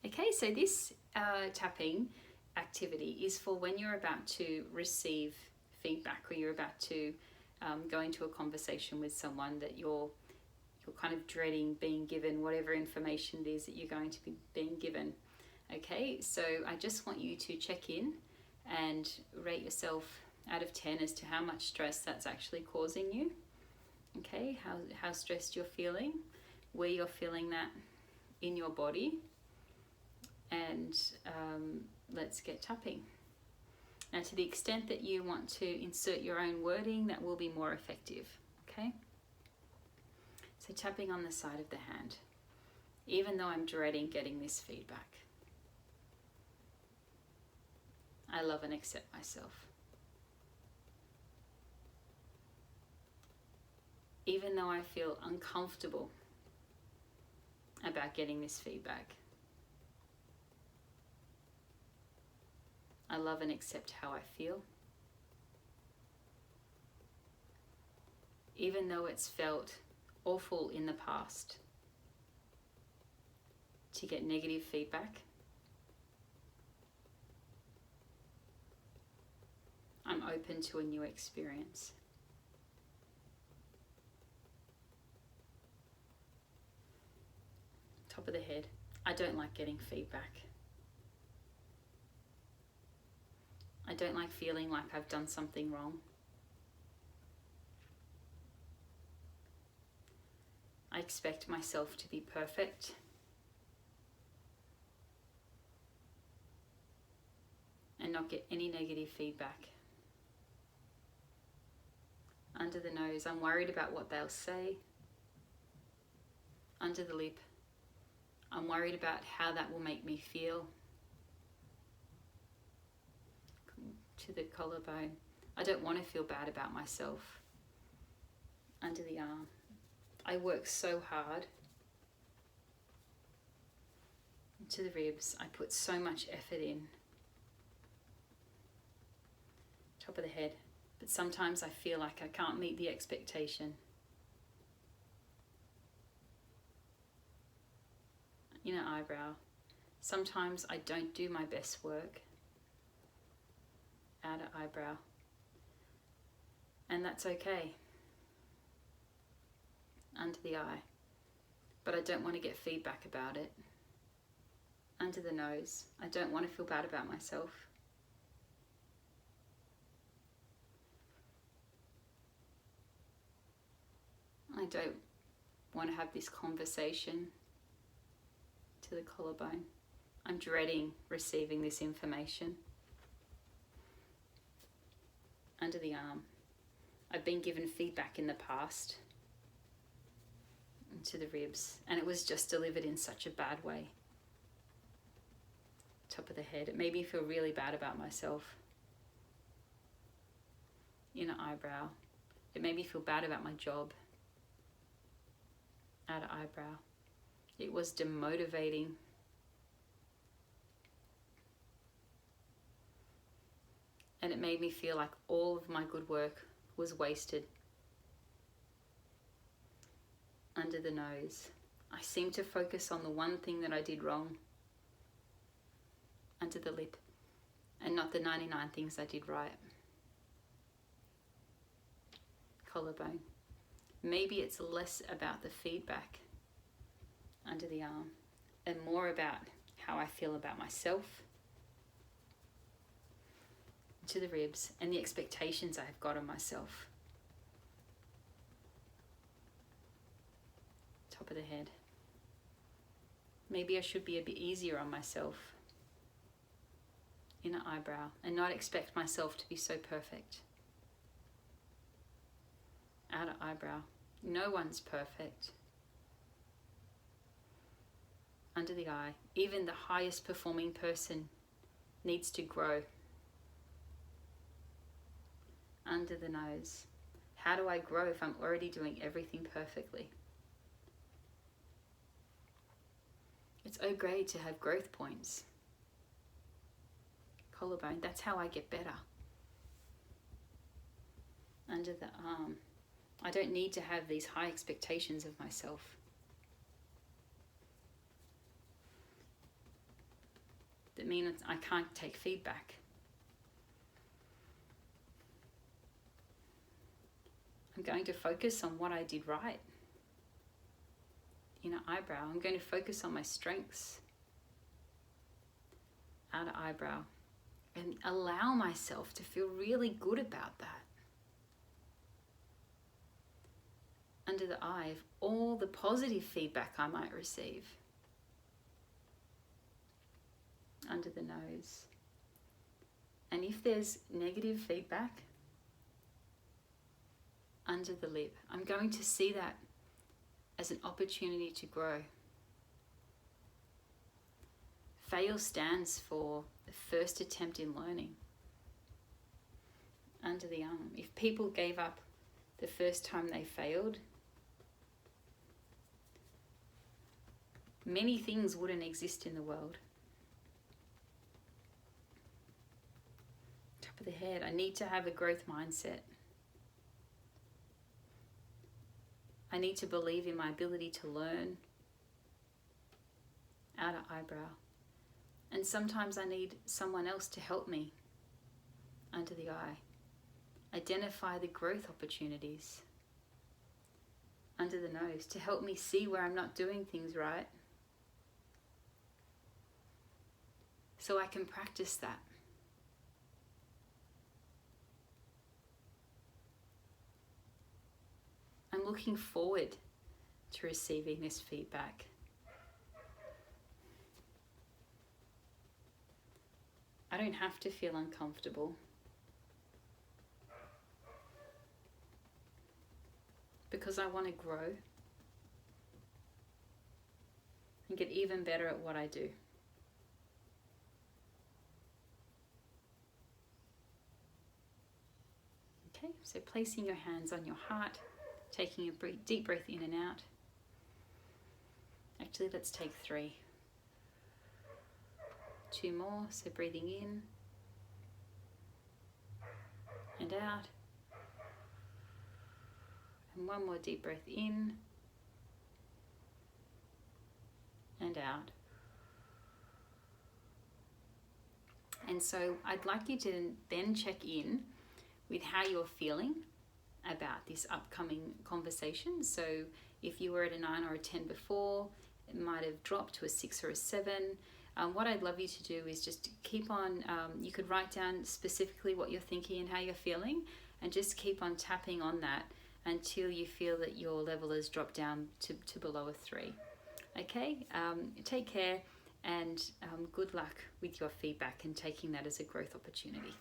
Okay, so this tapping activity is for when you're about to receive feedback, or you're about to go into a conversation with someone that you're kind of dreading being given whatever information it is that you're going to be being given. Okay, so I just want you to check in and rate yourself out of 10 as to how much stress that's actually causing you. Okay, how stressed you're feeling, where you're feeling that in your body, and let's get tapping. Now, to the extent that you want to insert your own wording, that will be more effective. Okay, so tapping on the side of the hand. Even though I'm dreading getting this feedback, I love and accept myself. Even though I feel uncomfortable about getting this feedback, I love and accept how I feel. Even though it's felt awful in the past to get negative feedback, I'm open to a new experience. Top of the head. I don't like getting feedback. I don't like feeling like I've done something wrong. I expect myself to be perfect. And not get any negative feedback. Under the nose, I'm worried about what they'll say. Under the lip, I'm worried about how that will make me feel. To the collarbone, I don't want to feel bad about myself. Under the arm, I work so hard. To the ribs, I put so much effort in. Top of the head, but sometimes I feel like I can't meet the expectation. Inner eyebrow, sometimes I don't do my best work. Outer eyebrow, and that's okay. Under the eye, but I don't want to get feedback about it. Under the nose, I don't want to feel bad about myself. I don't want to have this conversation. To the collarbone, I'm dreading receiving this information. Under the arm, I've been given feedback in the past. To the ribs, and it was just delivered in such a bad way. Top of the head, it made me feel really bad about myself. Inner eyebrow, it made me feel bad about my job. Outer eyebrow, it was demotivating. And it made me feel like all of my good work was wasted. Under the nose, I seem to focus on the one thing that I did wrong. Under the lip, and not the 99 things I did right. Collarbone, maybe it's less about the feedback. Under the arm, and more about how I feel about myself. To the ribs, and the expectations I have got on myself. Top of the head, maybe I should be a bit easier on myself. Inner eyebrow, and not expect myself to be so perfect. Outer eyebrow, no one's perfect. Under the eye, even the highest performing person needs to grow. Under the nose, how do I grow if I'm already doing everything perfectly? It's okay to have growth points. Collarbone, that's how I get better. Under the arm, I don't need to have these high expectations of myself. that means I can't take feedback. I'm going to focus on what I did right. Inner eyebrow. I'm going to focus on my strengths. Outer eyebrow. And allow myself to feel really good about that. Under the eye of all the positive feedback I might receive. Under the nose. And if there's negative feedback, under the lip. I'm going to see that as an opportunity to grow. Fail stands for the first attempt in learning. Under the arm. If people gave up the first time they failed, many things wouldn't exist in the world. Top of the head. I need to have a growth mindset. I need to believe in my ability to learn. Outer eyebrow. And sometimes I need someone else to help me. Under the eye. Identify the growth opportunities. Under the nose. To help me see where I'm not doing things right. So I can practice that. I'm looking forward to receiving this feedback. I don't have to feel uncomfortable. Because I want to grow and get even better at what I do. Okay, so placing your hands on your heart. Taking a deep breath in and out. Actually, let's take 3. 2 more, so breathing in and out. And 1 more deep breath in and out. And so I'd like you to then check in with how you're feeling about this upcoming conversation. So if you were at a 9 or a 10 before, it might have dropped to a 6 or a 7. What I'd love you to do is just keep on, you could write down specifically what you're thinking and how you're feeling, and just keep on tapping on that until you feel that your level has dropped down to below a 3. Okay, take care, and good luck with your feedback and taking that as a growth opportunity.